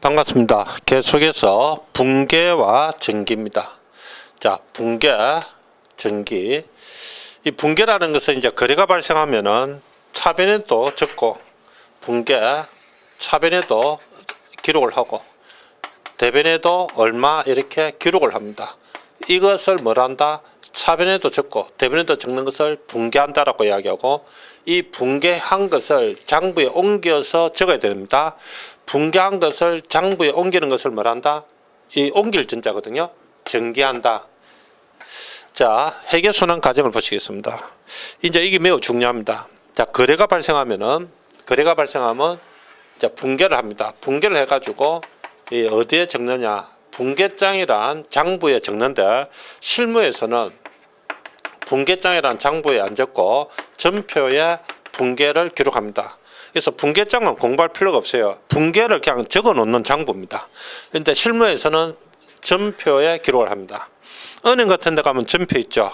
반갑습니다. 계속해서 분계와 전기입니다. 자, 분계, 전기. 이 분계라는 것은 이제 거래가 발생하면은 차변에도 적고, 분계, 차변에도 기록을 하고, 대변에도 얼마 이렇게 기록을 합니다. 이것을 뭘 한다? 차변에도 적고, 대변에도 적는 것을 분계한다라고 이야기하고, 이 분계한 것을 장부에 옮겨서 적어야 됩니다. 분계한 것을 장부에 옮기는 것을 뭐란다? 이 옮길 전자거든요. 전개한다. 자, 회계순환 과정을 보시겠습니다. 이제 이게 매우 중요합니다. 자, 거래가 발생하면 자, 분계를 합니다. 분계를 해가지고 어디에 적느냐? 분계장이란 장부에 적는데 실무에서는 분계장이란 장부에 안 적고 전표에 분계를 기록합니다. 그래서 분계장은 공부할 필요가 없어요. 분계를 그냥 적어 놓는 장부입니다. 그런데 실무에서는 전표에 기록을 합니다. 은행 같은 데 가면 전표 있죠.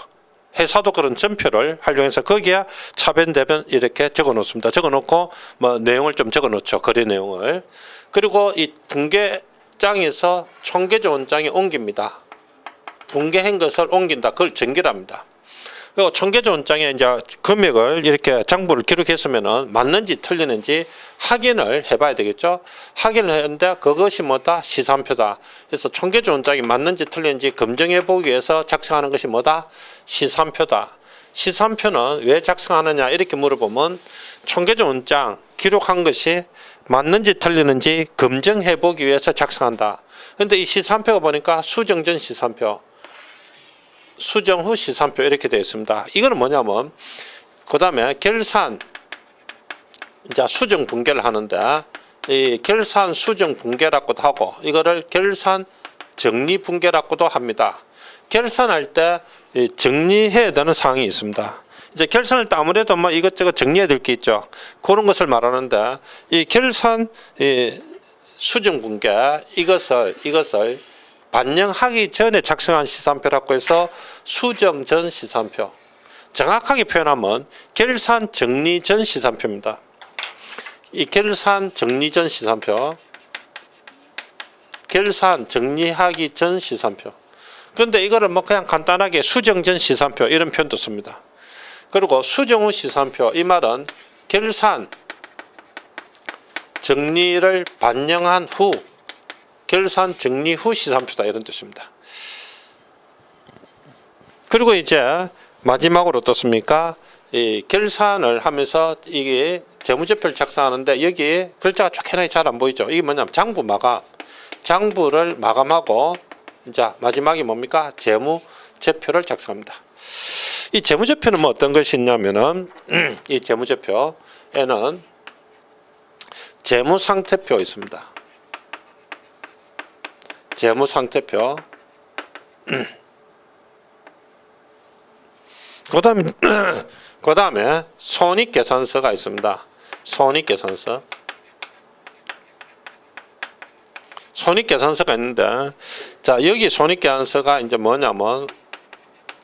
회사도 그런 전표를 활용해서 거기에 차변 대변 이렇게 적어 놓습니다. 적어 놓고 뭐 내용을 좀 적어 놓죠. 거래 내용을. 그리고 이 분계장에서 총계조원장에 옮깁니다. 분계한 것을 옮긴다. 그걸 전기랍니다. 그리고 총계조원장에 이제 금액을 이렇게 장부를 기록했으면은 맞는지 틀리는지 확인을 해봐야 되겠죠. 확인을 했는데 그것이 뭐다? 시산표다. 그래서 총계조원장이 맞는지 틀리는지 검증해 보기 위해서 작성하는 것이 뭐다? 시산표다. 시산표는 왜 작성하느냐 이렇게 물어보면 총계조원장 기록한 것이 맞는지 틀리는지 검증해 보기 위해서 작성한다. 그런데 이 시산표가 보니까 수정 전 시산표, 수정 후 시산표 이렇게 되어 있습니다. 이거는 뭐냐면 그 다음에 결산 이제 수정 분계를 하는데 이 결산 수정 분계라고도 하고 이거를 결산 정리 분계라고도 합니다. 결산할 때 정리해야 되는 사항이 있습니다. 이제 결산할 때 아무래도 뭐 이것저것 정리해야 될 게 있죠. 그런 것을 말하는데 이 결산 수정 분계 이것을 반영하기 전에 작성한 시산표라고 해서 수정 전 시산표. 정확하게 표현하면 결산 정리 전 시산표입니다. 이 결산 정리 전 시산표, 결산 정리하기 전 시산표. 그런데 이거를 뭐 그냥 간단하게 수정 전 시산표 이런 표현도 씁니다. 그리고 수정 후 시산표, 이 말은 결산 정리를 반영한 후, 결산 정리 후 시산표다 이런 뜻입니다. 그리고 이제 마지막으로 어떻습니까? 이 결산을 하면서 이게 재무제표를 작성하는데 여기에 글자가 쫓겨나게 잘 안 보이죠? 이게 뭐냐면 장부 마감, 장부를 마감하고 이제 마지막이 뭡니까? 재무제표를 작성합니다. 이 재무제표는 뭐 어떤 것이 있냐면은 이 재무제표에는 재무상태표 있습니다. 재무상태표. 그 다음에 손익계산서가 있습니다. 손익계산서. 손익계산서가 있는데, 자, 여기 손익계산서가 이제 뭐냐면,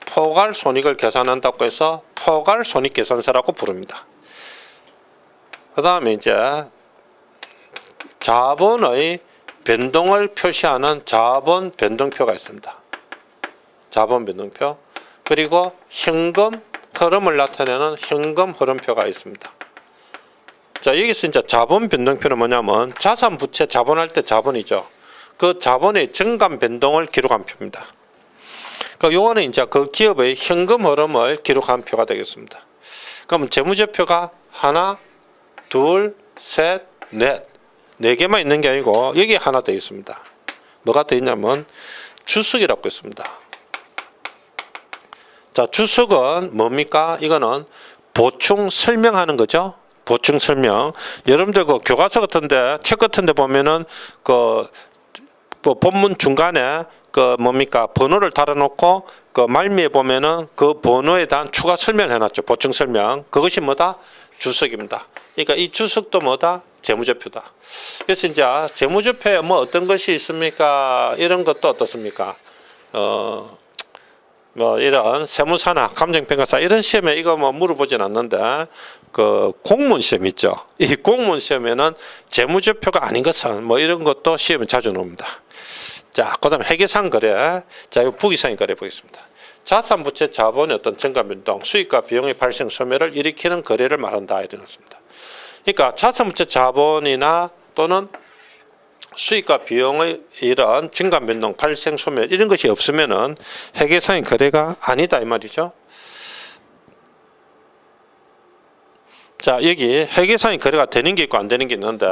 포괄 손익을 계산한다고 해서 포괄 손익계산서라고 부릅니다. 그 다음에 이제 자본의 변동을 표시하는 자본 변동표가 있습니다. 자본 변동표. 그리고 현금 흐름을 나타내는 현금 흐름표가 있습니다. 자, 여기서 이제 자본 변동표는 뭐냐면 자산 부채 자본할 때 자본이죠. 그 자본의 증감 변동을 기록한 표입니다. 그 요거는 이제 그 기업의 현금 흐름을 기록한 표가 되겠습니다. 그러면 재무제표가 하나, 둘, 셋, 넷. 네 개만 있는 게 아니고 여기 하나 더 있습니다. 뭐가 더 있냐면 주석이라고 있습니다. 자, 주석은 뭡니까? 이거는 보충 설명하는 거죠. 보충 설명. 여러분들 그 교과서 같은데 책 같은데 보면은 그 본문 중간에 그 뭡니까? 번호를 달아놓고 그 말미에 보면은 그 번호에 대한 추가 설명을 해놨죠. 보충 설명. 그것이 뭐다? 주석입니다. 그러니까 이 주석도 뭐다? 재무제표다. 그래서 이제 재무제표에 뭐 어떤 것이 있습니까? 이런 것도 어떻습니까? 뭐 이런 세무사나 감정평가사 이런 시험에 이거 뭐 물어보진 않는데 그 공무원 시험 있죠. 이 공무원 시험에는 재무제표가 아닌 것은 뭐 이런 것도 시험에 자주 나옵니다. 자, 그다음에 회계상 거래. 자, 이 부기상의 거래 보겠습니다. 자산 부채 자본의 어떤 증가 변동, 수익과 비용의 발생 소멸을 일으키는 거래를 말한다 이랬습니다. 그러니까 자산 부채 자본이나 또는 수익과 비용의 이런 증가 변동, 발생 소멸 이런 것이 없으면은 회계상의 거래가 아니다 이 말이죠. 자, 여기 회계상의 거래가 되는 게 있고 안 되는 게 있는데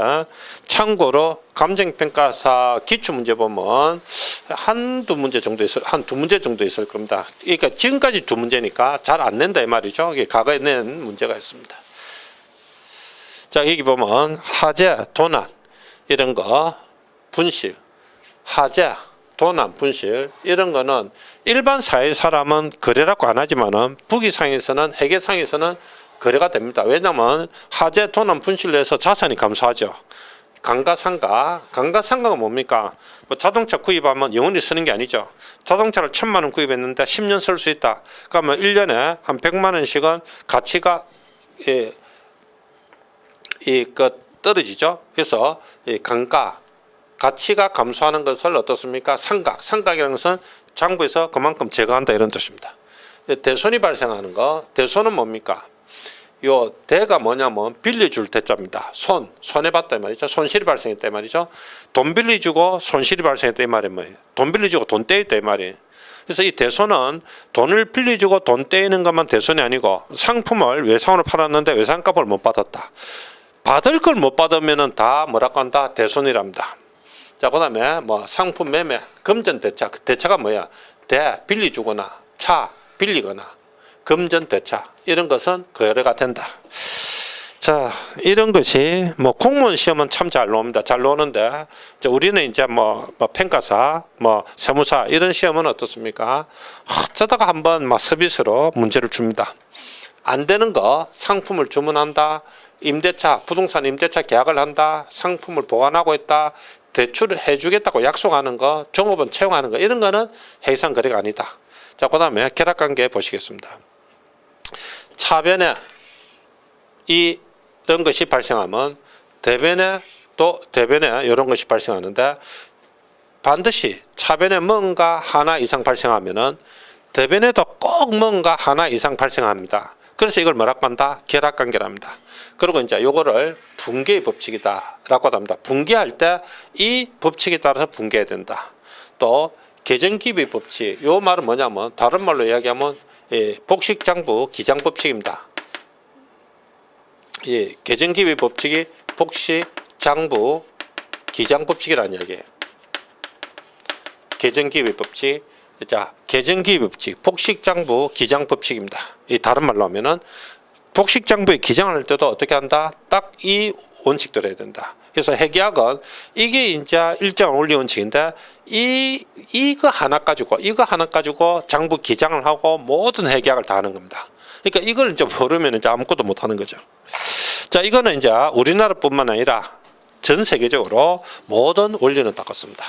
참고로 감정평가사 기출문제 보면 한두 문제 정도 한두 문제 정도 있을 겁니다. 그러니까 지금까지 두 문제니까 잘 안 낸다 이 말이죠. 이게 과거에 낸 문제가 있습니다. 자, 여기 보면 하재, 도난 이런 거 분실, 하재, 도난, 분실 이런 거는 일반 사회 사람은 거래라고 안 하지만은 부기상에서는 회계상에서는 거래가 됩니다. 왜냐하면 하재, 도난, 분실로 해서 자산이 감소하죠. 감가상가, 감가상가가 뭡니까? 뭐 자동차 구입하면 영원히 쓰는 게 아니죠. 자동차를 1,000만 원 구입했는데 10년 쓸 수 있다. 그러면 1년에 한 100만 원씩은 가치가 떨어지죠. 그래서 이 감가, 가치가 감소하는 것을 어떻습니까? 상각, 상각이라는 것은 장부에서 그만큼 제거한다 이런 뜻입니다. 대손이 발생하는 거, 대손은 뭡니까? 요 대가 뭐냐면 빌려줄 대자입니다. 손해봤다 이 말이죠. 손실이 발생했다 이 말이죠. 돈 빌려주고 손실이 발생했다 이 말이 뭐예요? 돈 빌려주고 돈 떼있다 이 말이에요. 그래서 이 대손은 돈을 빌려주고 돈 떼이는 것만 대손이 아니고 상품을 외상으로 팔았는데 외상값을 못 받았다. 받을 걸 못 받으면은 다 뭐라고 한다? 대손이랍니다. 자, 그다음에 뭐 상품 매매, 금전 대차. 대차가 뭐야? 빌려주거나 차 빌리거나 금전 대차 이런 것은 거래가 된다. 자, 이런 것이 뭐 공무원 시험은 참 잘 나옵니다. 잘 나오는데 우리는 이제 뭐 평가사, 뭐 세무사 이런 시험은 어떻습니까? 어쩌다가 한번 막 서비스로 문제를 줍니다. 안 되는 거 상품을 주문한다. 임대차, 부동산 임대차 계약을 한다. 상품을 보관하고 있다. 대출을 해주겠다고 약속하는 거, 종업원 채용하는 거 이런 거는 해상 거래가 아니다. 자, 그다음에 결합관계 보시겠습니다. 차변에 이런 것이 발생하면 대변에 이런 것이 발생하는데 반드시 차변에 뭔가 하나 이상 발생하면은 대변에도 꼭 뭔가 하나 이상 발생합니다. 그래서 이걸 뭐라고 한다? 결합관계랍니다. 그리고 이제 요거를 붕괴의 법칙이다라고 합니다. 붕괴할 때 이 법칙에 따라서 붕괴해야 된다. 또 계정기비 법칙, 요 말은 뭐냐면 다른 말로 이야기하면 복식장부 기장법칙입니다. 계정기비 법칙이 복식장부 기장법칙이라는 이야기예요. 계정기비 법칙, 자, 계정기비 법칙, 복식장부 기장법칙입니다. 이 다른 말로 하면은 복식장부에 기장을 할 때도 어떻게 한다? 딱 이 원칙대로 해야 된다. 그래서 회계학은 이게 이제 일정한 원리 원칙인데 이거 하나 가지고 장부 기장을 하고 모든 회계학을 다 하는 겁니다. 그러니까 이걸 이제 모르면 이제 아무것도 못 하는 거죠. 자, 이거는 이제 우리나라뿐만 아니라 전 세계적으로 모든 원리는 똑같습니다.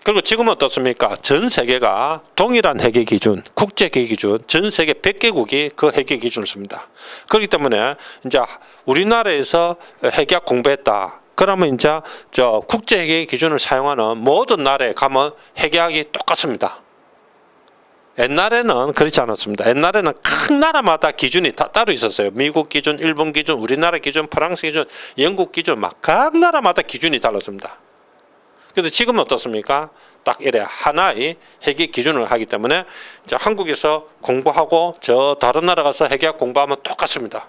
그리고 지금은 어떻습니까? 전 세계가 동일한 회계 기준, 국제 회계 기준, 전 세계 100개국이 그 회계 기준을 씁니다. 그렇기 때문에 이제 우리나라에서 회계학 공부했다. 그러면 이제 저 국제 회계 기준을 사용하는 모든 나라에 가면 회계학이 똑같습니다. 옛날에는 그렇지 않았습니다. 옛날에는 각 나라마다 기준이 다 따로 있었어요. 미국 기준, 일본 기준, 우리나라 기준, 프랑스 기준, 영국 기준 막 각 나라마다 기준이 달랐습니다. 그런데 지금은 어떻습니까? 딱 이래 하나의 회계 기준을 하기 때문에 이제 한국에서 공부하고 저 다른 나라 가서 회계학 공부하면 똑같습니다.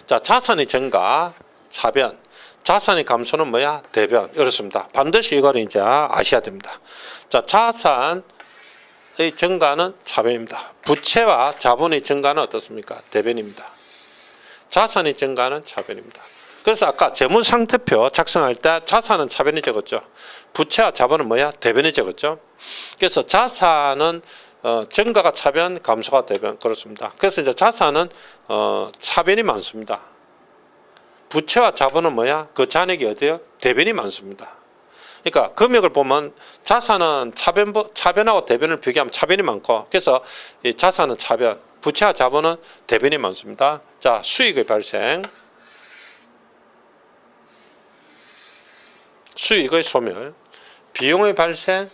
자, 자산의 증가, 차변, 자산의 감소는 뭐야? 대변. 이렇습니다. 반드시 이걸 이제 아셔야 됩니다. 자, 자산의 증가는 차변입니다. 부채와 자본의 증가는 어떻습니까? 대변입니다. 자산의 증가는 차변입니다. 그래서 아까 재무상태표 작성할 때 자산은 차변이 적었죠. 부채와 자본은 뭐야? 대변이 적었죠. 그래서 자산은 증가가 차변, 감소가 대변 그렇습니다. 그래서 이제 자산은 차변이 많습니다. 부채와 자본은 뭐야? 그 잔액이 어디요? 대변이 많습니다. 그러니까 금액을 보면 자산은 차변하고 대변을 비교하면 차변이 많고, 그래서 이 자산은 차변, 부채와 자본은 대변이 많습니다. 자, 수익의 발생, 수익의 소멸, 비용의 발생,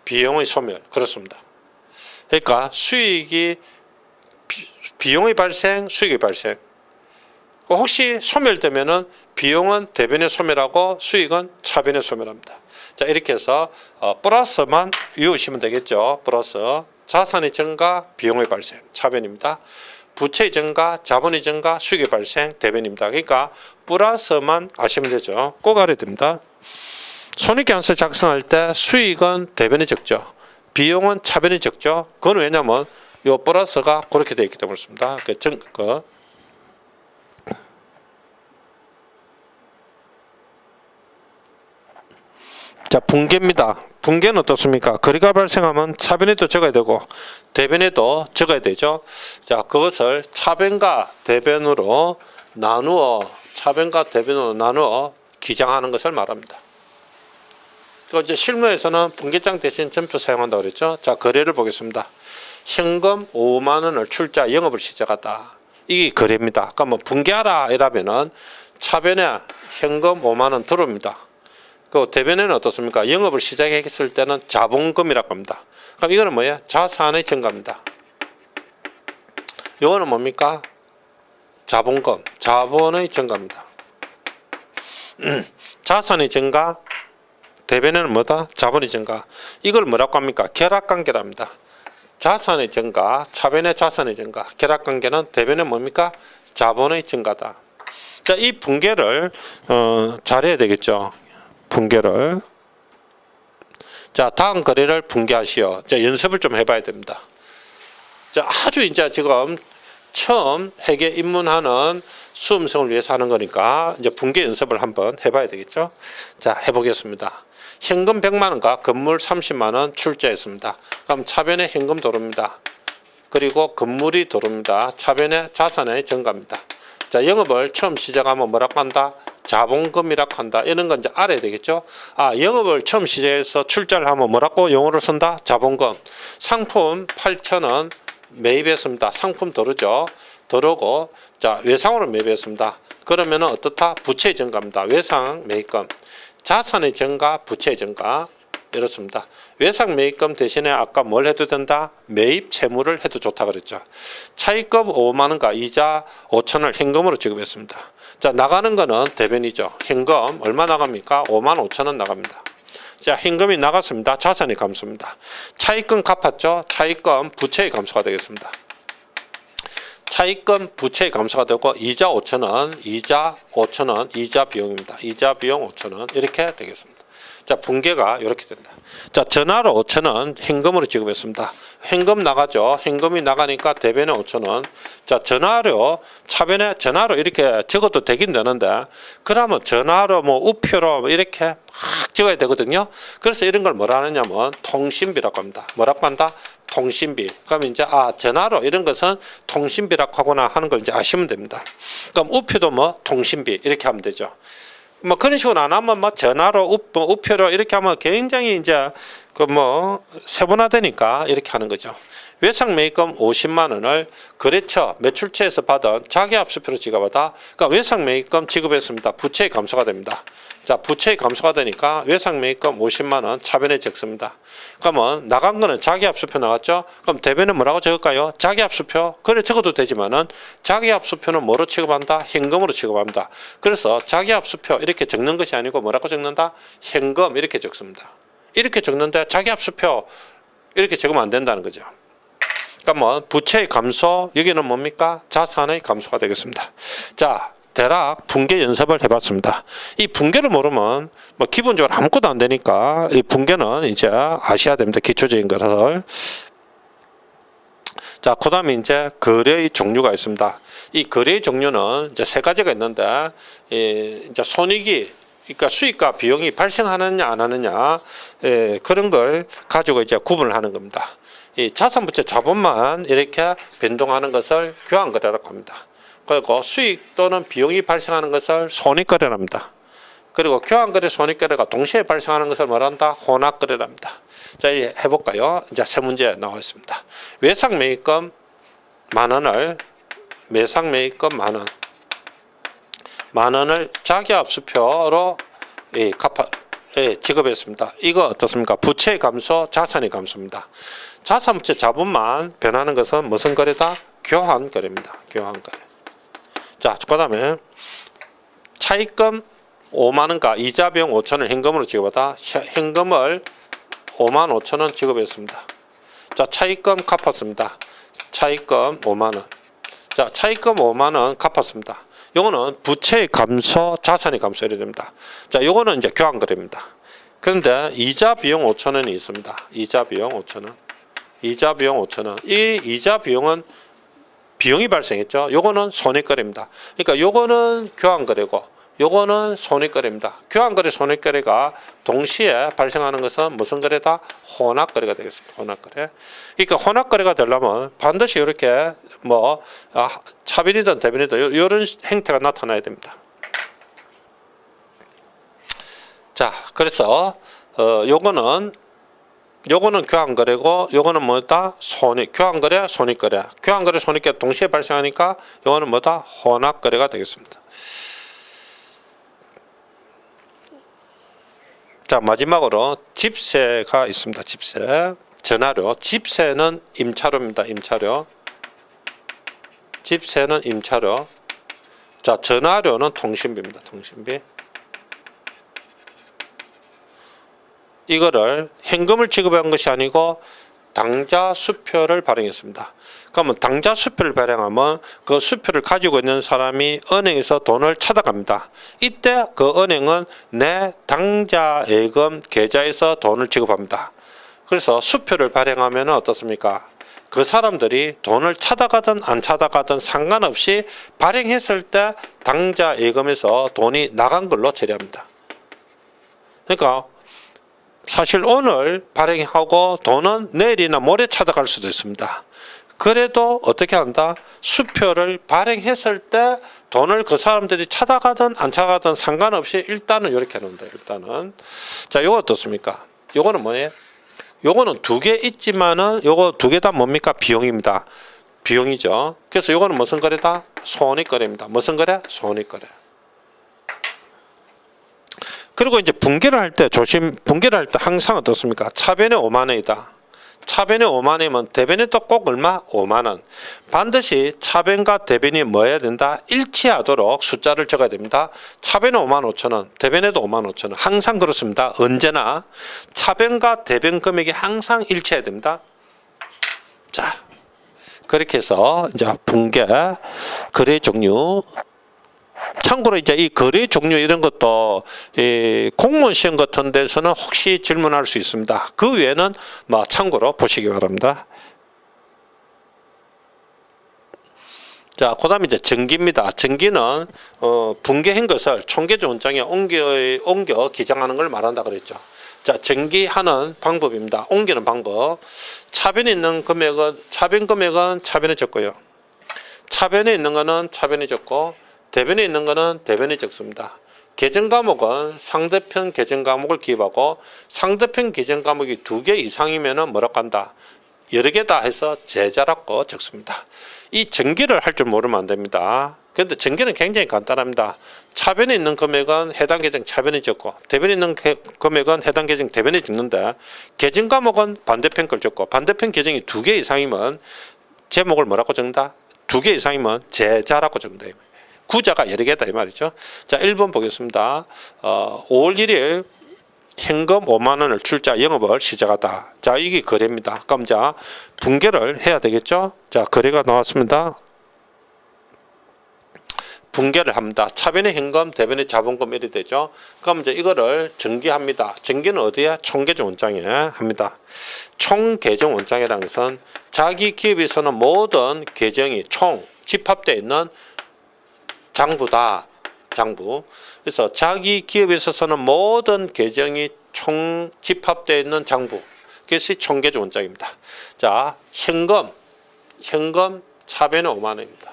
비용의 소멸. 그렇습니다. 그러니까 수익이 비용의 발생, 수익의 발생. 혹시 소멸되면은 비용은 대변의 소멸하고 수익은 차변의 소멸합니다. 자, 이렇게 해서 플러스만 외우시면 되겠죠. 플러스 자산의 증가, 비용의 발생, 차변입니다. 부채의 증가, 자본의 증가, 수익의 발생, 대변입니다. 그러니까 플러스만 아시면 되죠. 꼭 알아야 됩니다. 손익계산서 작성할 때 수익은 대변이 적죠. 비용은 차변이 적죠. 그건 왜냐면 요 플러스가 그렇게 되어 있기 때문에 그렇습니다. 자, 붕괴입니다. 붕괴는 어떻습니까? 거래가 발생하면 차변에도 적어야 되고 대변에도 적어야 되죠. 자, 그것을 차변과 대변으로 나누어 기장하는 것을 말합니다. 이제 실무에서는 분계장 대신 점표 사용한다고 그랬죠. 자, 거래를 보겠습니다. 현금 5만 원을 출자 영업을 시작하다. 이게 거래입니다. 아까 뭐 분계하라 이라면은 차변에 현금 5만 원 들어옵니다. 그 대변에는 어떻습니까? 영업을 시작했을 때는 자본금이라고 합니다. 그럼 이거는 뭐예요? 자산의 증가입니다. 이거는 뭡니까? 자본금, 자본의 증가입니다. 자산의 증가, 대변에는 뭐다? 자본의 증가. 이걸 뭐라고 합니까? 결합관계랍니다. 자산의 증가, 차변의 자산의 증가, 결합관계는 대변에 뭡니까? 자본의 증가다. 자, 이 분계를 잘해야 되겠죠. 분계를. 자, 다음 거래를 분계하시오. 자, 연습을 좀 해봐야 됩니다. 자, 아주 이제 지금 처음 회계 입문하는 수험생을 위해서 하는 거니까 이제 분계 연습을 한번 해봐야 되겠죠. 자, 해보겠습니다. 현금 100만 원과 건물 30만 원 출자했습니다. 그럼 차변에 현금 들어옵니다. 그리고 건물이 들어옵니다. 차변에 자산의 증가입니다. 자, 영업을 처음 시작하면 뭐라고 한다? 자본금이라고 한다. 이런 건 이제 알아야 되겠죠. 아, 영업을 처음 시작해서 출자를 하면 뭐라고 용어를 쓴다? 자본금. 상품 8,000원 매입했습니다. 상품 들어오죠. 들어오고, 자, 외상으로 매입했습니다. 그러면은 어떻다? 부채의 증가입니다. 외상 매입금. 자산의 증가, 부채의 증가. 이렇습니다. 외상 매입금 대신에 아까 뭘 해도 된다? 매입 채무를 해도 좋다 그랬죠. 차입금 5만 원과 이자 5천 원을 현금으로 지급했습니다. 자, 나가는 거는 대변이죠. 현금 얼마 나갑니까? 5만 5천 원 나갑니다. 자, 현금이 나갔습니다. 자산이 감소입니다. 차입금 갚았죠. 차입금 부채의 감소가 되겠습니다. 차입금 부채의 감소가 되고 이자 5천 원, 이자 5천 원, 이자 비용입니다. 이자 비용 5천 원 이렇게 되겠습니다. 자, 분계가 이렇게 된다. 자, 전화로 5천 원 현금으로 지급했습니다. 현금 나가죠. 현금이 나가니까 대변에 5천 원. 자, 전화료 차변에 전화로 이렇게 적어도 되긴 되는데 그러면 전화로 뭐 우표로 이렇게 막 적어야 되거든요. 그래서 이런 걸 뭐라 하느냐면 통신비라고 합니다. 뭐라고 한다? 통신비. 그럼 이제 전화로 이런 것은 통신비라고 하거나 하는 걸 이제 아시면 됩니다. 그럼 우표도 뭐 통신비 이렇게 하면 되죠. 뭐 그런 식으로 안 하면 뭐 전화로 우표로 이렇게 하면 굉장히 이제 그 뭐 세분화되니까 이렇게 하는 거죠. 외상 매입금 50만 원을 거래처 매출처에서 받은 자기압수표로 지급하다. 그러니까 외상 매입금 지급했습니다. 부채의 감소가 됩니다. 자, 부채의 감소가 되니까 외상 매입금 50만 원 차변에 적습니다. 그러면 나간 거는 자기압수표 나갔죠. 그럼 대변에 뭐라고 적을까요? 자기압수표. 그래 적어도 되지만은 자기압수표는 뭐로 취급한다? 현금으로 취급합니다. 그래서 자기압수표 이렇게 적는 것이 아니고 뭐라고 적는다? 현금 이렇게 적습니다. 이렇게 적는데 자기압수표 이렇게 적으면 안 된다는 거죠. 그러니까 뭐 부채의 감소, 여기는 뭡니까? 자산의 감소가 되겠습니다. 자, 대략 분계 연습을 해봤습니다. 이 분계를 모르면 뭐 기본적으로 아무것도 안 되니까 이 분계는 이제 아셔야 됩니다. 기초적인 것을. 자, 그 다음에 이제 거래의 종류가 있습니다. 이 거래의 종류는 이제 세 가지가 있는데, 이제 손익이, 그러니까 수익과 비용이 발생하느냐 안 하느냐, 그런 걸 가지고 이제 구분을 하는 겁니다. 이 자산 부채 자본만 이렇게 변동하는 것을 교환거래라고 합니다. 그리고 수익 또는 비용이 발생하는 것을 손익거래랍니다. 그리고 교환거래, 손익거래가 동시에 발생하는 것을 말한다. 혼합거래랍니다. 자, 이제 해볼까요? 이제 세 문제 나와 있습니다. 외상 매입금 10,000원을 매상 매입금 10,000원 10,000원을 자기압수표로 지급했습니다. 이거 어떻습니까? 부채의 감소, 자산의 감소입니다. 자산 부채 자본만 변하는 것은 무슨 거래다? 교환거래입니다. 교환거래. 자, 그 다음에 차입금 50,000원과 이자 비용 5,000원 현금으로 지급하다. 현금을 55,000원 지급했습니다. 자, 차입금 갚았습니다. 차입금 50,000원. 자, 차입금 50,000원 갚았습니다. 요거는 부채의 감소, 자산의 감소 이래 됩니다. 자, 요거는 이제 교환거래입니다. 그런데 이자 비용 5,000원이 있습니다. 이자 비용 5,000원. 이자 비용 5,000원. 이 이자 비용은 비용이 발생했죠. 요거는 손익거래입니다. 그러니까 요거는 교환거래고 요거는 손익거래입니다. 교환거래, 손익거래가 동시에 발생하는 것은 무슨 거래다? 혼합거래가 되겠습니다. 혼합거래. 그러니까 혼합거래가 되려면 반드시 이렇게 차별이든 대변이든 이런 행태가 나타나야 됩니다. 자, 그래서 요거는 교환거래고 요거는 뭐다? 교환거래, 손익거래. 교환거래, 손익거래 동시에 발생하니까 요거는 뭐다? 혼합거래가 되겠습니다. 자, 마지막으로 집세가 있습니다. 집세. 전화료. 집세는 임차료입니다. 임차료. 집세는 임차료. 자, 전화료는 통신비입니다. 통신비. 이거를 현금을 지급한 것이 아니고 당좌 수표를 발행했습니다. 그러면 당좌 수표를 발행하면 그 수표를 가지고 있는 사람이 은행에서 돈을 찾아갑니다. 이때 그 은행은 내 당좌 예금 계좌에서 돈을 지급합니다. 그래서 수표를 발행하면 어떻습니까? 그 사람들이 돈을 찾아가든 안 찾아가든 상관없이 발행했을 때 당좌 예금에서 돈이 나간 걸로 처리합니다. 그러니까 사실 오늘 발행하고 돈은 내일이나 모레 찾아갈 수도 있습니다. 그래도 어떻게 한다? 수표를 발행했을 때 돈을 그 사람들이 찾아가든 안 찾아가든 상관없이 일단은 이렇게 해놓는다. 일단은. 자, 요거 어떻습니까? 요거는 뭐예요? 요거는 두 개 있지만은 요거 두 개 다 뭡니까? 비용입니다. 비용이죠. 그래서 요거는 무슨 거래다? 손익거래입니다. 무슨 거래? 손익거래. 그리고 이제 분개를 할 때 분개를 할 때 항상 어떻습니까? 차변에 50,000원이다. 차변에 50,000원이면 대변에 또 꼭 얼마? 50,000원. 반드시 차변과 대변이 뭐 해야 된다? 일치하도록 숫자를 적어야 됩니다. 차변에 55,000원, 대변에도 55,000원. 항상 그렇습니다. 언제나 차변과 대변 금액이 항상 일치해야 됩니다. 자, 그렇게 해서 이제 분개, 거래 종류. 참고로 이제 이 거래 종류 이런 것도 공무원 시험 같은 데서는 혹시 질문할 수 있습니다. 그 외에는 참고로 보시기 바랍니다. 자, 그다음에 이제 정기입니다. 정기는 분개한 것을 총계조 원장에 옮겨 기장하는 걸 말한다 그랬죠. 자, 정기하는 방법입니다. 옮기는 방법. 차변에 있는 금액은 차변 금액은 차변에 적고요. 차변에 있는 거는 차변에 적고 대변에 있는 거는 대변에 적습니다. 계정 과목은 상대편 계정 과목을 기입하고 상대편 계정 과목이 2개 이상이면은 뭐라고 한다? 여러 개다 해서 제자라고 적습니다. 이 정기를 할 줄 모르면 안 됩니다. 그런데 정기는 굉장히 간단합니다. 차변에 있는 금액은 해당 계정 차변에 적고 대변에 있는 금액은 해당 계정 대변에 적는데 계정 과목은 반대편 걸 적고 반대편 계정이 2개 이상이면 제목을 뭐라고 적는다? 2개 이상이면 제자라고 적는다. 구자가 여러 개다 이 말이죠. 자, 1번 보겠습니다. 5월 1일 현금 50,000원을 출자 영업을 시작하다. 자, 이게 거래입니다. 그럼 자, 분개를 해야 되겠죠. 자, 거래가 나왔습니다. 분개를 합니다. 차변의 현금, 대변의 자본금 이래 되죠. 그럼 이제 이거를 정기합니다. 정기는 어디에? 총계정 원장에 합니다. 총계정 원장이라는 것은 자기 기업에서는 모든 계정이 총 집합되어 있는 장부다. 장부. 그래서 자기 기업에 있어서는 모든 계정이 총 집합되어 있는 장부. 그것이 총계정 원장입니다. 자, 현금 차변에 50,000원입니다.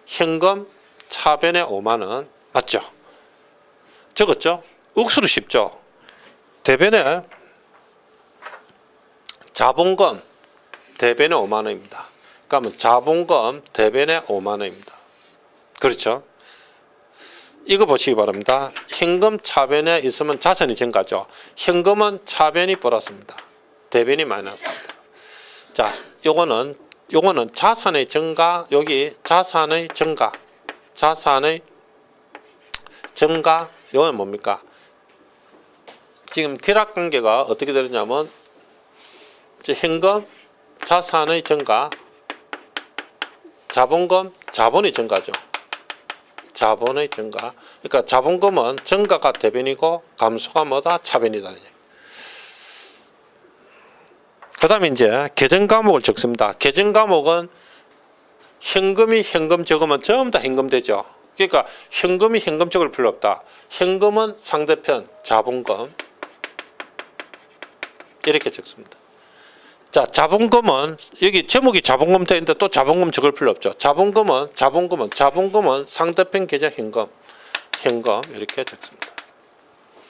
현금 차변에 50,000원 맞죠? 적었죠? 억수로 쉽죠? 대변에 자본금 대변에 5만 원입니다. 그러면 자본금 대변에 5만 원입니다. 그렇죠? 이거 보시기 바랍니다. 현금 차변에 있으면 자산이 증가죠. 현금은 차변이 플러스입니다. 대변이 마이너스입니다. 자, 요거는 자산의 증가, 여기 자산의 증가, 요건 뭡니까? 지금 기락관계가 어떻게 되느냐면 현금, 자산의 증가, 자본금, 자본의 증가죠. 자본의 증가. 그러니까 자본금은 증가가 대변이고 감소가 뭐다? 차변이다. 그 다음에 이제 계정 과목을 적습니다. 계정 과목은 현금이 현금 적으면 전부 다 현금 되죠. 그러니까 현금이 현금 적을 필요 없다. 현금은 상대편 자본금 이렇게 적습니다. 자, 자본금은 여기 제목이 자본금 되어 있는데 또 자본금 적을 필요 없죠. 자본금은 상대편 계정 현금 이렇게 적습니다.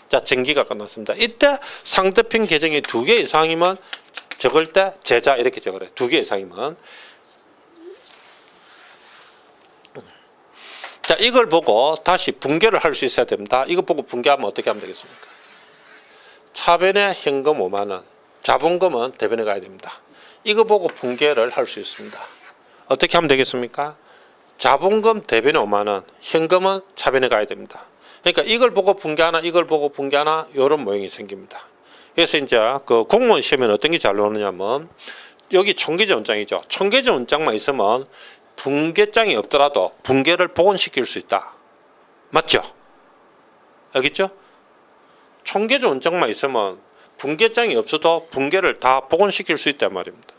자, 전기가 끝났습니다. 이때 상대편 계정이 2개 이상이면 적을 때 제자 이렇게 적으래요. 2개 이상이면. 자, 이걸 보고 다시 분계를 할 수 있어야 됩니다. 이거 보고 분계하면 어떻게 하면 되겠습니까? 차변에 현금 5만 원, 자본금은 대변에 가야 됩니다. 이거 보고 분계를 할 수 있습니다. 어떻게 하면 되겠습니까? 자본금 대변에 5만 원, 현금은 차변에 가야 됩니다. 그러니까 이걸 보고 분계하나 이걸 보고 분계하나 이런 모양이 생깁니다. 그래서 이제 그 공무원 시험에는 어떤 게 잘 나오느냐면 여기 총계제 원장이죠. 총계제 원장만 있으면 분계장이 없더라도 분계를 복원시킬 수 있다. 맞죠? 알겠죠? 총계제 원장만 있으면 분계장이 없어도 분계를 다 복원시킬 수 있단 말입니다.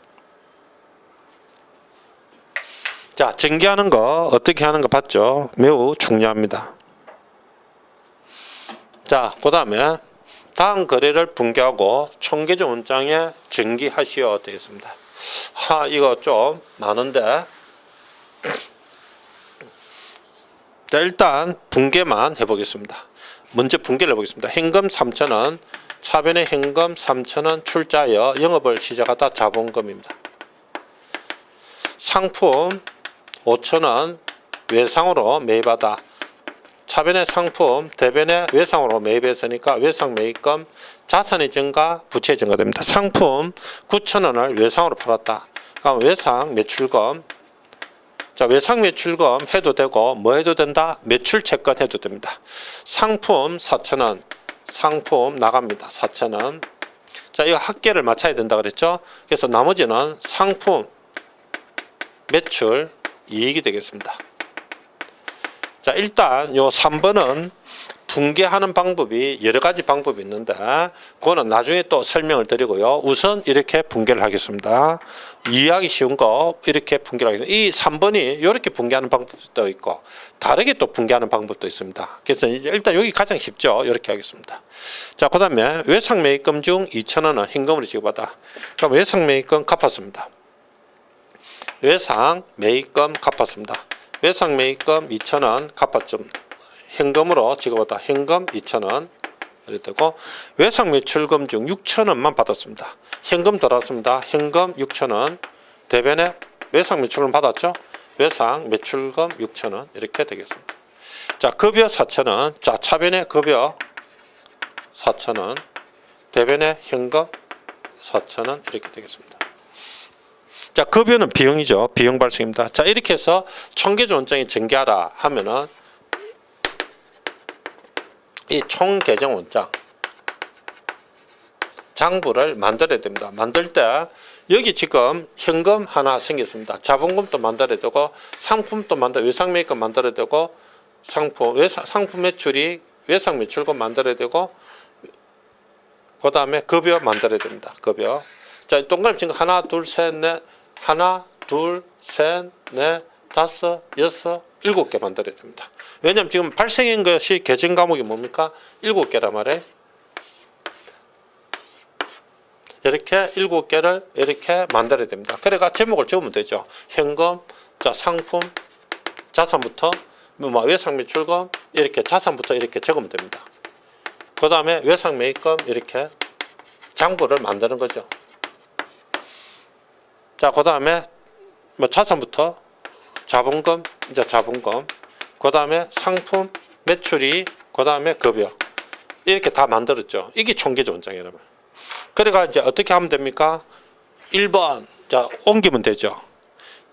자, 전개하는 거 어떻게 하는 거 봤죠? 매우 중요합니다. 자, 그 다음에 다음 거래를 분계하고 총계제 원장에 전기하시오 되겠습니다. 이거 좀 많은데 자, 일단 분계만 해보겠습니다. 먼저 분계를 해보겠습니다. 현금 3,000원, 차변에 현금 3,000원 출자하여 영업을 시작하다 자본금입니다. 상품 5,000원 외상으로 매입하다. 차변의 상품 대변에 외상으로 매입했으니까 외상 매입금 자산의 증가 부채의 증가됩니다. 상품 9,000원을 외상으로 팔았다. 그럼 외상 매출금. 자, 외상 매출금 해도 되고 뭐 해도 된다? 매출 채권 해도 됩니다. 상품 4,000원. 상품 나갑니다. 4,000원. 자, 이거 합계를 맞춰야 된다 그랬죠? 그래서 나머지는 상품 매출 이익이 되겠습니다. 자, 일단 요 3번은 분계하는 방법이 여러 가지 방법이 있는데 그거는 나중에 또 설명을 드리고요. 우선 이렇게 분계를 하겠습니다. 이해하기 쉬운 거 이렇게 분계를 하겠습니다. 이 3번이 이렇게 분계하는 방법도 있고 다르게 또 분계하는 방법도 있습니다. 그래서 이제 일단 여기 가장 쉽죠. 이렇게 하겠습니다. 자, 그 다음에 외상 매입금 중 2,000원은 현금으로 지급하다. 그럼 외상 매입금 갚았습니다. 외상 매입금 갚았습니다. 외상 매입금 2,000원 갚았죠. 현금으로 지급하다. 현금 2,000원 이렇게 되고 외상 매출금 중 6,000원만 받았습니다. 현금 들어왔습니다. 현금 6,000원 대변에 외상 매출금 받았죠. 외상 매출금 6,000원 이렇게 되겠습니다. 자, 급여 4,000원. 자, 차변에 급여 4,000원 대변에 현금 4,000원 이렇게 되겠습니다. 자, 급여는 비용이죠. 비용 발생입니다. 자, 이렇게 해서 총계제 원장이 전개하라 하면은 이 총계정 원장 장부를 만들어야 됩니다. 만들 때 여기 지금 현금 하나 생겼습니다. 자본금도 만들어야 되고 상품도 외상 매입금 만들어야 되고 상품 매출이 외상 매출금 만들어야 되고 그 다음에 급여 만들어야 됩니다. 급여. 자, 동그라미 지금 하나, 둘, 셋, 넷, 다섯, 여섯, 7개 만들어야 됩니다. 왜냐하면 지금 발생한 것이 계정 과목이 뭡니까? 7개란 말이에요. 이렇게 7개를 이렇게 만들어야 됩니다. 그래가 제목을 적으면 되죠. 현금, 자, 상품, 자산부터 외상 매출금 이렇게 자산부터 이렇게 적으면 됩니다. 그 다음에 외상매입금 이렇게 장부를 만드는 거죠. 자, 그 다음에 뭐 자산부터 자본금, 이제 자본금, 그 다음에 상품, 매출이, 그 다음에 급여. 이렇게 다 만들었죠. 이게 총계조원장이에요, 여러분. 그래가 이제 어떻게 하면 됩니까? 1번. 자, 옮기면 되죠.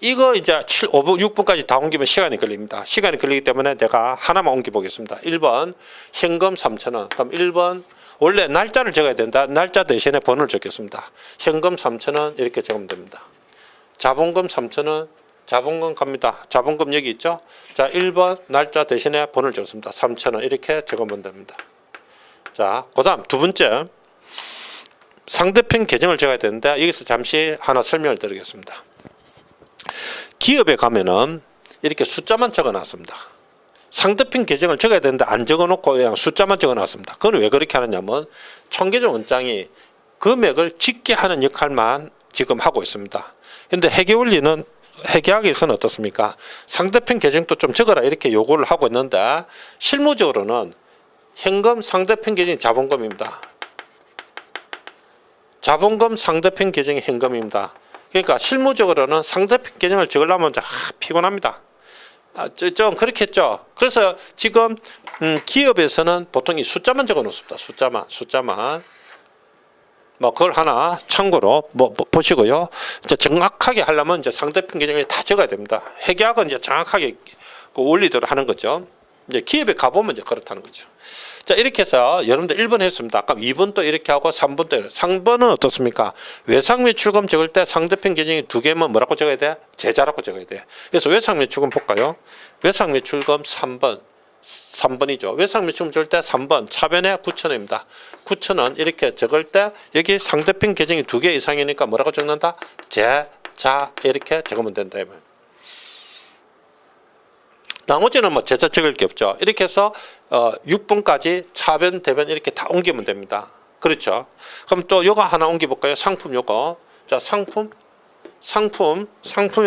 이거 이제 5분, 6분까지 다 옮기면 시간이 걸립니다. 시간이 걸리기 때문에 내가 하나만 옮겨 보겠습니다. 1번, 현금 3,000원. 그럼 1번, 원래 날짜를 적어야 된다. 날짜 대신에 번호를 적겠습니다. 현금 3,000원 이렇게 적으면 됩니다. 자본금 3,000원, 자본금 갑니다. 자본금 여기 있죠? 자, 1번 날짜 대신에 번호를 적습니다. 3,000원 이렇게 적으면 됩니다. 자, 그 다음 두 번째, 상대편 계정을 적어야 되는데 여기서 잠시 하나 설명을 드리겠습니다. 기업에 가면은 이렇게 숫자만 적어 놨습니다. 상대편 계정을 적어야 되는데 안 적어 놓고 그냥 숫자만 적어 놨습니다. 그건 왜 그렇게 하느냐면 총계조 원장이 금액을 짓게 하는 역할만 지금 하고 있습니다. 근데 회계원리는 회계학에서는 어떻습니까? 상대편 계정도 좀 적어라 이렇게 요구를 하고 있는데 실무적으로는 현금 상대편 계정이 자본금입니다. 자본금 상대편 계정이 현금입니다. 그러니까 실무적으로는 상대편 계정을 적으려면 피곤합니다. 좀 그렇겠죠. 그래서 지금 기업에서는 보통 이 숫자만 적어 놓습니다. 숫자만. 뭐 그걸 하나 참고로 뭐 보시고요. 이제 정확하게 하려면 이제 상대편 계정을 다 적어야 됩니다. 회계학은 이제 정확하게 그 원리대로 하는 거죠. 이제 기업에 가보면 이제 그렇다는 거죠. 자, 이렇게 해서 여러분들 1번 했습니다. 아까 2번 또 이렇게 하고 3번 또 3번은 어떻습니까? 외상매출금 적을 때 상대편 계정이 두 개면 뭐라고 적어야 돼? 제자라고 적어야 돼. 그래서 외상매출금 볼까요? 외상매출금 3번이죠. 외상매출금 적을 때 3번 차변에 9,000원입니다. 9,000원 이렇게 적을 때 여기 상대편 계정이 두 개 이상이니까 뭐라고 적는다? 제자 이렇게 적으면 된다. 나머지는 뭐 제자 적을 게 없죠. 이렇게 해서 6번까지 차변, 대변 이렇게 다 옮기면 됩니다. 그렇죠. 그럼 또 요거 하나 옮겨 볼까요? 상품 요거. 자, 상품에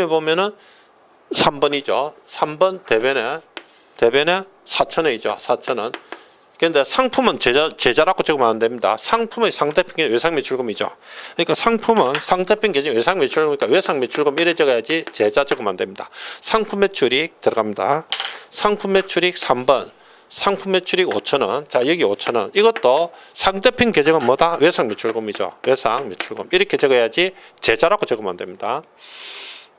보면은 3번이죠. 3번 대변에 4,000원이죠. 4,000원. 그런데 상품은 제자라고 적으면 안 됩니다. 상품의 상대편 계정 외상매출금이죠. 그러니까 상품은 상대편 계정 외상매출금이니까 외상매출금 이래 적어야지 제자 적으면 안 됩니다. 상품 매출익 들어갑니다. 상품 매출익 3번. 상품 매출익 5,000원. 자, 여기 5,000원. 이것도 상대편 계정은 뭐다? 외상매출금이죠. 외상매출금. 이렇게 적어야지 제자라고 적으면 안 됩니다.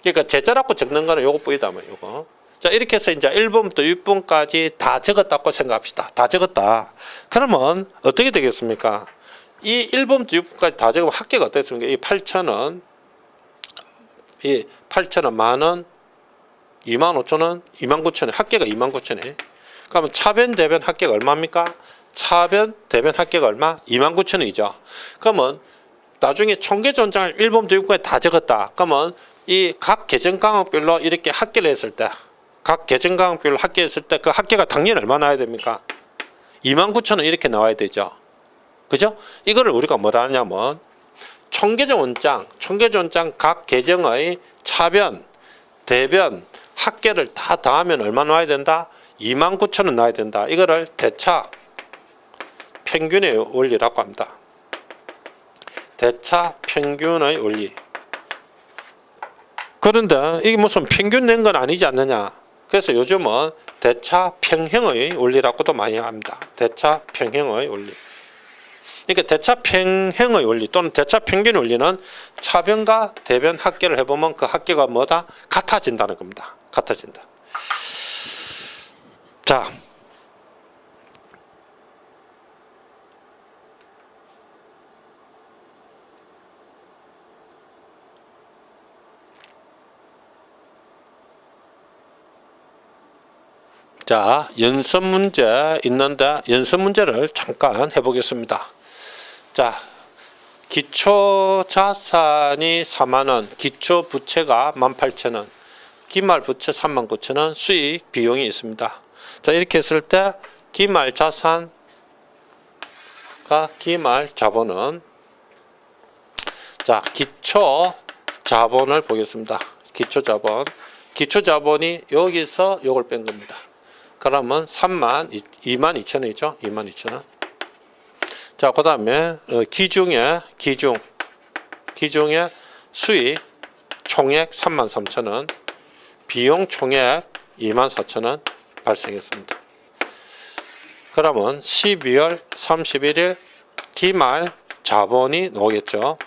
그러니까 제자라고 적는 거는 요거 뿌이다 뭐 요거. 자, 이렇게 해서 이제 1번부터 6번까지 다 적었다고 생각합시다. 다 적었다. 그러면 어떻게 되겠습니까? 이 1번부터 6번까지 다 적으면 합계가 어떻습니까? 이 8,000원, 이 8,000원, 만원, 25,000원, 29,000원, 합계가 29,000원. 그러면 차변, 대변 합계가 얼마입니까? 차변, 대변 합계가 얼마? 29,000원이죠. 그러면 나중에 총계조원장을 1번부터 6번까지 다 적었다. 그러면 이 각 계정강목별로 이렇게 합계를 했을 때 각 계정강목별로 합계했을 때 그 합계가 당연히 얼마 나와야 됩니까? 29,000원 이렇게 나와야 되죠. 그죠? 이거를 우리가 뭐라 하냐면 총계조원장 각 계정의 차변, 대변, 합계를 다 더하면 얼마 나와야 된다? 29,000원 나와야 된다. 이거를 대차 평균의 원리라고 합니다. 대차 평균의 원리. 그런데 이게 무슨 평균 낸 건 아니지 않느냐. 그래서 요즘은 대차 평형의 원리라고도 많이 합니다. 대차 평형의 원리. 그러니까 대차 평형의 원리 또는 대차 평균 원리는 차변과 대변 합계를 해보면 그 합계가 뭐다? 같아진다는 겁니다. 같아진다. 자, 연습 문제 있는데 연습 문제를 잠깐 해보겠습니다. 자, 기초 자산이 40,000원, 기초 부채가 18,000원, 기말 부채 39,000원, 수익 비용이 있습니다. 자, 이렇게 했을 때 기말 자산과 기말 자본은, 자, 기초 자본을 보겠습니다. 기초 자본이 여기서 요걸 뺀 겁니다. 그러면 22,000원이죠. 22,000원. 자, 그 다음에 기중의 수익 총액 33,000원, 비용 총액 24,000원 발생했습니다. 그러면 12월 31일 기말 자본이 나오겠죠.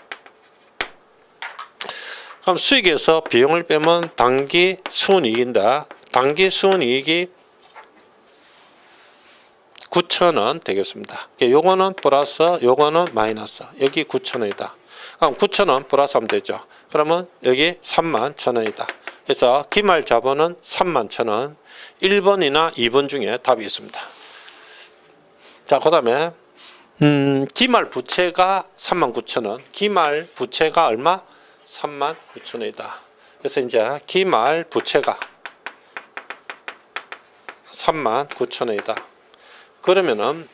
그럼 수익에서 비용을 빼면 당기 순이익인데, 당기 순이익이 9,000원 되겠습니다. 요거는 플러스, 요거는 마이너스. 여기 9,000원이다. 그럼 9,000원 플러스 하면 되죠. 그러면 여기 31,000원이다. 그래서 기말 자본은 31,000원. 1번이나 2번 중에 답이 있습니다. 자, 그 다음에 기말 부채가 39,000원. 기말 부채가 얼마? 39,000원이다. 그래서 이제 기말 부채가 39,000원이다. 그러면은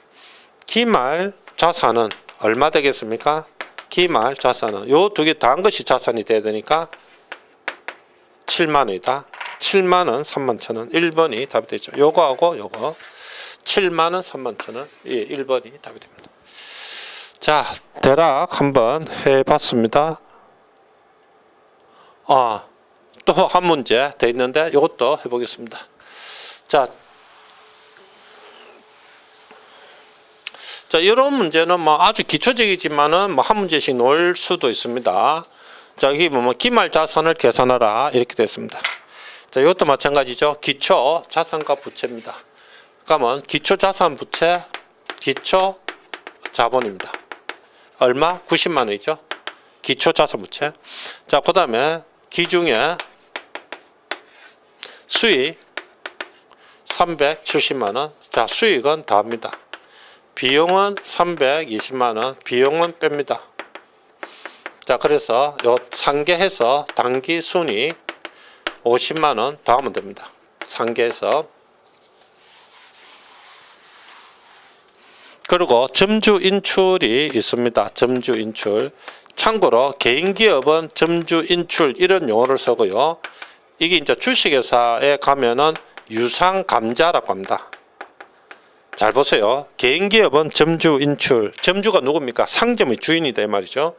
기말 자산은 얼마 되겠습니까? 기말 자산은 요 두 개 다 한 것이 자산이 돼야 되니까 7만 원이다. 7만 원, 31,000원. 1번이 답이 되죠. 요거하고 요거 7만 원, 31,000원. 예, 1번이 답이 됩니다. 자, 대략 한번 해봤습니다. 또 한 문제 돼 있는데 이것도 해보겠습니다. 자, 이런 문제는 뭐 아주 기초적이지만은 뭐 한 문제씩 놓을 수도 있습니다. 자, 여기 보면 기말 자산을 계산하라 이렇게 됐습니다. 자, 이것도 마찬가지죠. 기초 자산과 부채입니다. 그러면 기초 자산 부채, 기초 자본입니다. 얼마? 90만 원이죠. 기초 자산 부채. 자, 그 다음에 기중에 수익 370만 원. 자, 수익은 더합니다. 비용은 320만 원. 비용은 뺍니다. 자, 그래서 요 상계해서 당기 순이익 50만 원 더하면 됩니다. 상계해서. 그리고 점주 인출이 있습니다. 점주 인출. 참고로 개인기업은 점주 인출 이런 용어를 쓰고요. 이게 이제 주식회사에 가면은 유상감자라고 합니다. 잘 보세요. 개인기업은 점주 인출. 점주가 누굽니까? 상점의 주인이다 이 말이죠.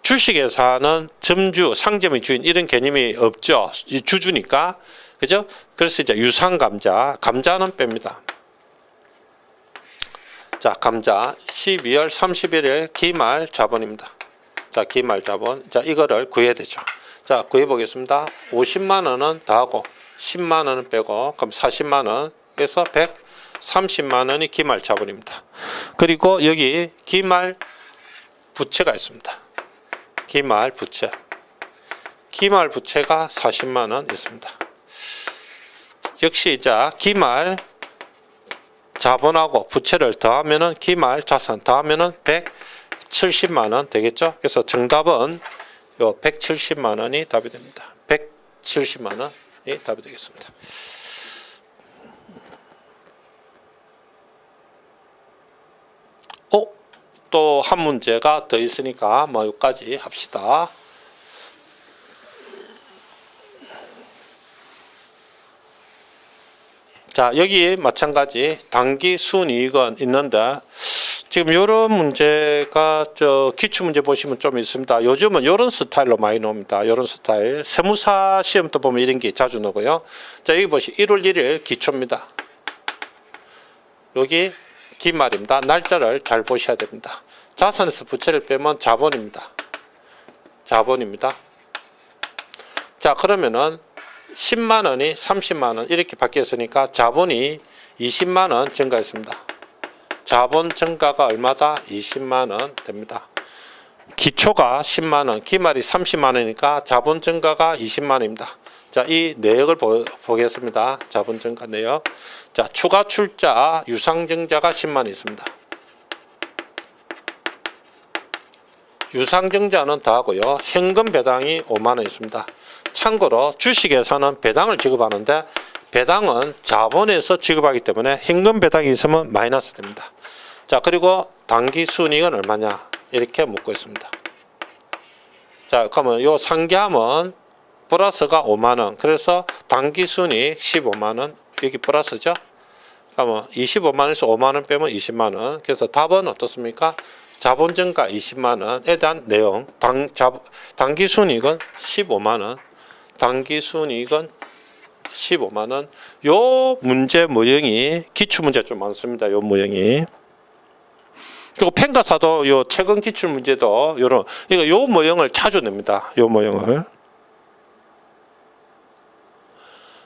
주식회사는 점주, 상점의 주인 이런 개념이 없죠. 주주니까. 그죠? 그래서 이제 유상감자. 감자는 뺍니다. 자, 감자 12월 31일 기말 자본입니다. 자, 기말 자본. 자, 이거를 구해야 되죠. 자, 구해 보겠습니다. 50만 원은 더하고 10만 원은 빼고 그럼 40만 원. 그래서 130만 원이 기말 자본입니다. 그리고 여기 기말 부채가 있습니다. 기말 부채. 기말 부채가 40만 원 있습니다. 역시 이제 기말 자본하고 부채를 더하면은 기말 자산 더하면은 170만 원 되겠죠? 그래서 정답은 요 170만 원이 답이 됩니다. 170만 원이 답이 되겠습니다. 또 한 문제가 더 있으니까 뭐 여기까지 합시다. 자, 여기 마찬가지 당기 순이익은 있는데 지금 이런 문제가 기출 문제 보시면 좀 있습니다. 요즘은 이런 스타일로 많이 나옵니다. 이런 스타일. 세무사 시험도 보면 이런 게 자주 나오고요. 자, 여기 보시 1월 1일 기초입니다. 여기 기말입니다. 날짜를 잘 보셔야 됩니다. 자산에서 부채를 빼면 자본입니다. 자본입니다. 자, 그러면은 10만 원이 30만 원 이렇게 바뀌었으니까 자본이 20만 원 증가했습니다. 자본 증가가 얼마다? 20만 원 됩니다. 기초가 10만 원, 기말이 30만 원이니까 자본 증가가 20만 원입니다. 자, 이 내역을 보겠습니다. 자본 증가 내역. 자, 추가 출자 유상증자가 10만 원 있습니다. 유상증자는 더하고요. 현금 배당이 5만 원 있습니다. 참고로 주식에서는 배당을 지급하는데 배당은 자본에서 지급하기 때문에 현금 배당이 있으면 마이너스 됩니다. 자, 그리고 당기 순이익은 얼마냐 이렇게 묻고 있습니다. 자, 그러면 요 상계하면 플러스가 5만 원. 그래서 당기 순이익 15만 원. 여기 플러스죠. 그러면 25만 원에서 5만 원 빼면 20만 원. 그래서 답은 어떻습니까? 자본 증가 20만 원에 대한 내용. 당기 순이익은 15만 원. 당기 순이익은 15만 원. 요 문제 모형이 기출 문제 좀 많습니다. 요 모형이. 그리고 펜가사도 요 최근 기출 문제도 요런 그러니까 요 모형을 자주 냅니다. 요 모형을.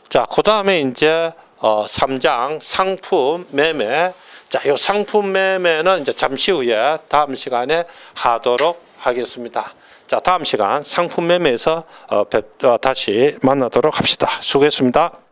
자, 그다음에 이제 3장 상품 매매. 자, 요 상품 매매는 이제 잠시 후에 다음 시간에 하도록 하겠습니다. 자, 다음 시간 상품 매매에서 다시 만나도록 합시다. 수고했습니다.